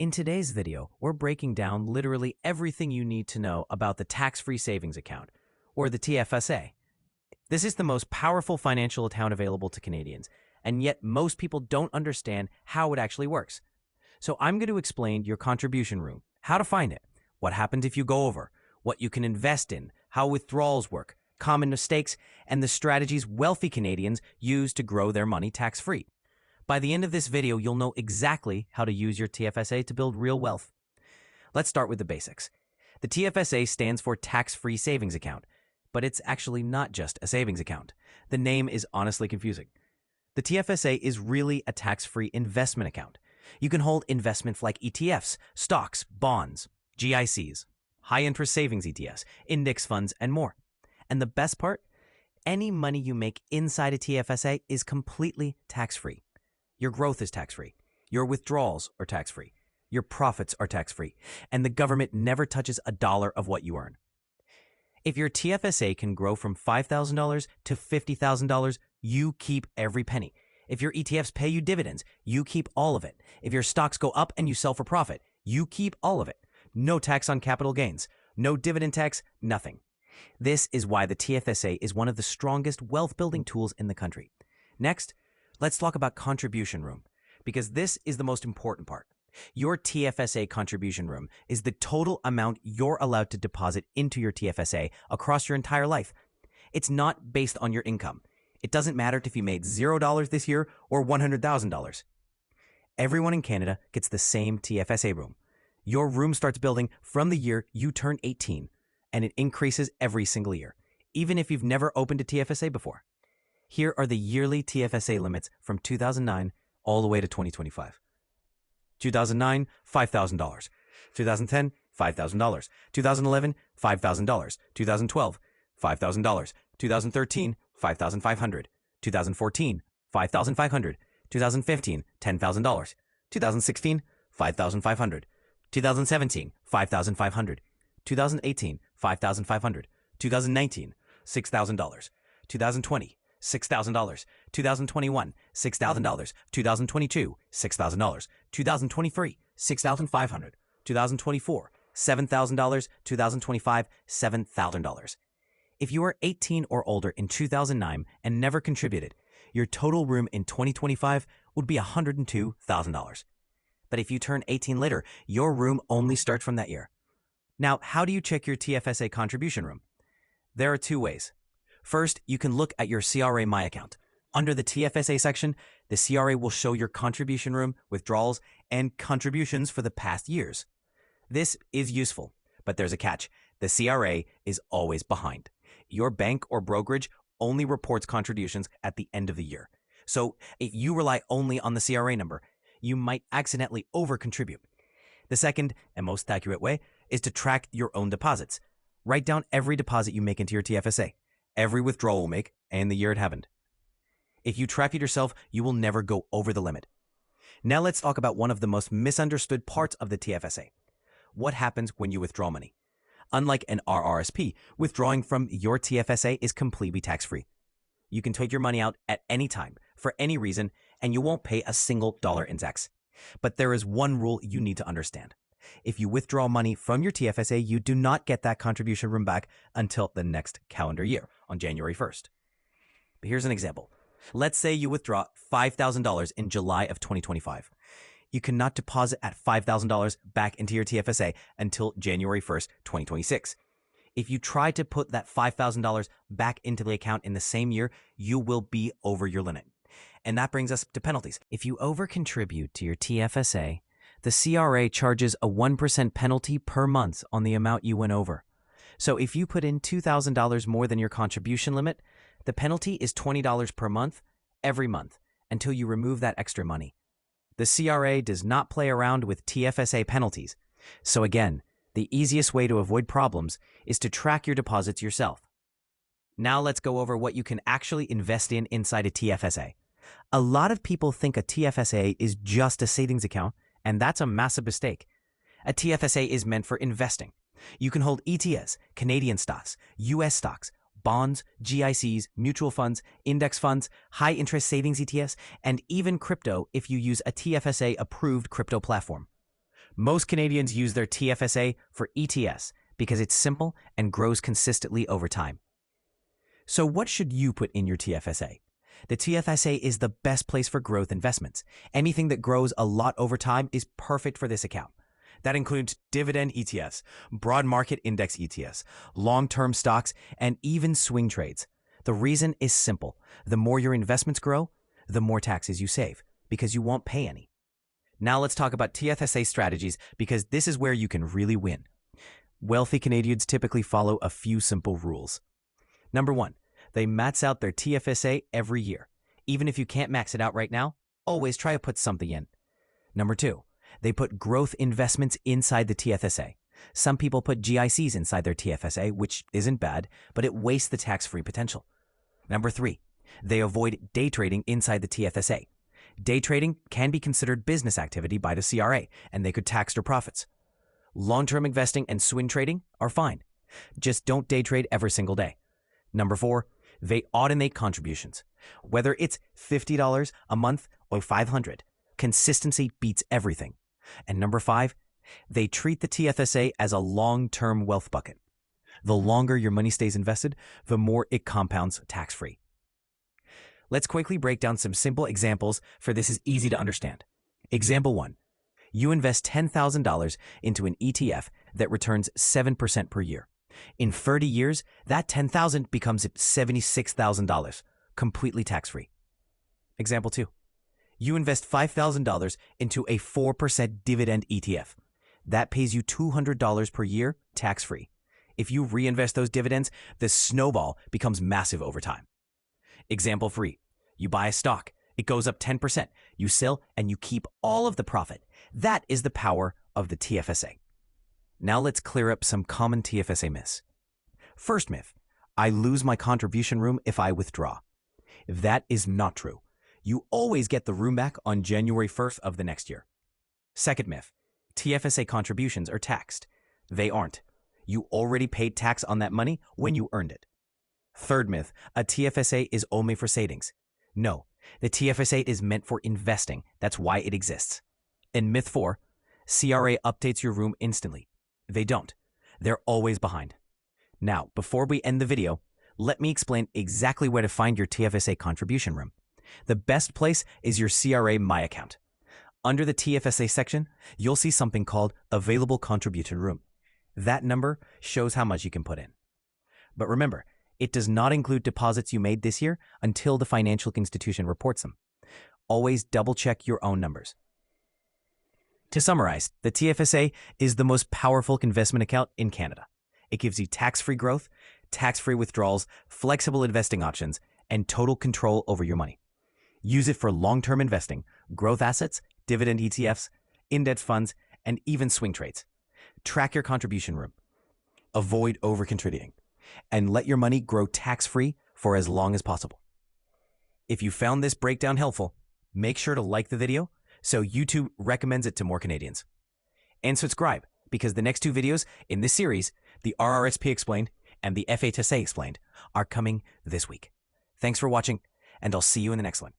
In today's video, we're breaking down literally everything you need to know about the tax-free savings account, or the TFSA. This is the most powerful financial account available to Canadians, and yet most people don't understand how it actually works. So I'm going to explain your contribution room, how to find it, what happens if you go over, what you can invest in, how withdrawals work, common mistakes, and the strategies wealthy Canadians use to grow their money tax-free. By the end of this video, you'll know exactly how to use your TFSA to build real wealth. Let's start with the basics. The TFSA stands for Tax-Free Savings Account, but it's actually not just a savings account. The name is honestly confusing. The TFSA is really a tax-free investment account. You can hold investments like ETFs, stocks, bonds, GICs, high-interest savings ETFs, index funds, and more. And the best part? Any money you make inside a TFSA is completely tax-free. Your growth is tax-free. Your withdrawals are tax-free. Your profits are tax-free. And the government never touches a dollar of what you earn. If your TFSA can grow from $5,000 to $50,000, you keep every penny. If your ETFs pay you dividends, you keep all of it. If your stocks go up and you sell for profit, you keep all of it. No tax on capital gains. No dividend tax, nothing. This is why the TFSA is one of the strongest wealth-building tools in the country. Next, let's talk about contribution room, because this is the most important part. Your TFSA contribution room is the total amount you're allowed to deposit into your TFSA across your entire life. It's not based on your income. It doesn't matter if you made $0 this year or $100,000. Everyone in Canada gets the same TFSA room. Your room starts building from the year you turn 18, and it increases every single year, even if you've never opened a TFSA before. Here are the yearly TFSA limits from 2009 all the way to 2025. 2009, $5,000. 2010, $5,000. 2011, $5,000. 2012, $5,000. 2013, $5,500. 2014, $5,500. 2015, $10,000. 2016, $5,500. 2017, $5,500. 2018, $5,500. 2019, $6,000. 2020, $6,000, 2021, $6,000, 2022, $6,000, 2023, $6,500, 2024, $7,000, 2025, $7,000. If you are 18 or older in 2009 and never contributed, your total room in 2025 would be $102,000. But if you turn 18 later, your room only starts from that year. Now, how do you check your TFSA contribution room? There are two ways. First, you can look at your CRA My Account. Under the TFSA section, the CRA will show your contribution room, withdrawals, and contributions for the past years. This is useful, but there's a catch. The CRA is always behind. Your bank or brokerage only reports contributions at the end of the year. So if you rely only on the CRA number, you might accidentally over-contribute. The second and most accurate way is to track your own deposits. Write down every deposit you make into your TFSA. Every withdrawal will make, and the year it happened. If you track it yourself, you will never go over the limit. Now let's talk about one of the most misunderstood parts of the TFSA. What happens when you withdraw money? Unlike an RRSP, withdrawing from your TFSA is completely tax-free. You can take your money out at any time, for any reason, and you won't pay a single dollar in tax. But there is one rule you need to understand. If you withdraw money from your TFSA, you do not get that contribution room back until the next calendar year, on January 1st. But here's an example. Let's say you withdraw $5,000 in July of 2025. You cannot deposit at $5,000 back into your TFSA until January 1st, 2026. If you try to put that $5,000 back into the account in the same year, you will be over your limit. And that brings us to penalties. If you over-contribute to your TFSA, the CRA charges a 1% penalty per month on the amount you went over. So if you put in $2,000 more than your contribution limit, the penalty is $20 per month, every month, until you remove that extra money. The CRA does not play around with TFSA penalties. So again, the easiest way to avoid problems is to track your deposits yourself. Now let's go over what you can actually invest in inside a TFSA. A lot of people think a TFSA is just a savings account, and that's a massive mistake. A TFSA is meant for investing. You can hold ETFs, Canadian stocks, US stocks, bonds, GICs, mutual funds, index funds, high interest savings ETFs, and even crypto if you use a TFSA approved crypto platform. Most Canadians use their TFSA for ETFs because it's simple and grows consistently over time. So what should you put in your TFSA? The TFSA is the best place for growth investments. Anything that grows a lot over time is perfect for this account. That includes dividend ETFs, broad market index ETFs, long-term stocks, and even swing trades. The reason is simple. The more your investments grow, the more taxes you save, because you won't pay any. Now let's talk about TFSA strategies, because this is where you can really win. Wealthy Canadians typically follow a few simple rules. Number 1, they max out their TFSA every year. Even if you can't max it out right now, always try to put something in. Number 2, they put growth investments inside the TFSA. Some people put GICs inside their TFSA, which isn't bad, but it wastes the tax-free potential. Number 3, they avoid day trading inside the TFSA. Day trading can be considered business activity by the CRA, and they could tax their profits. Long-term investing and swing trading are fine. Just don't day trade every single day. Number 4, they automate contributions. Whether it's $50 a month or $500, consistency beats everything. And number 5, they treat the TFSA as a long-term wealth bucket. The longer your money stays invested, the more it compounds tax-free. Let's quickly break down some simple examples, for this is easy to understand. Example 1. You invest $10,000 into an ETF that returns 7% per year. In 30 years, that $10,000 becomes $76,000, completely tax-free. Example 2. You invest $5,000 into a 4% dividend ETF. That pays you $200 per year, tax-free. If you reinvest those dividends, the snowball becomes massive over time. Example 3. You buy a stock. It goes up 10%. You sell and you keep all of the profit. That is the power of the TFSA. Now let's clear up some common TFSA myths. First myth, I lose my contribution room if I withdraw. That is not true. You always get the room back on January 1st of the next year. Second myth, TFSA contributions are taxed. They aren't. You already paid tax on that money when you earned it. Third myth, a TFSA is only for savings. No, the TFSA is meant for investing. That's why it exists. And myth 4, CRA updates your room instantly. They don't. They're always behind. Now, before we end the video, let me explain exactly where to find your TFSA contribution room. The best place is your CRA My Account. Under the TFSA section, you'll see something called Available Contribution Room. That number shows how much you can put in. But remember, it does not include deposits you made this year until the financial institution reports them. Always double-check your own numbers. To summarize, the TFSA is the most powerful investment account in Canada. It gives you tax-free growth, tax-free withdrawals, flexible investing options, and total control over your money. Use it for long-term investing, growth assets, dividend ETFs, index funds, and even swing trades. Track your contribution room. Avoid over-contributing. And let your money grow tax-free for as long as possible. If you found this breakdown helpful, make sure to like the video so YouTube recommends it to more Canadians. And subscribe, because the next 2 videos in this series, the RRSP Explained and the FHSA Explained, are coming this week. Thanks for watching, and I'll see you in the next one.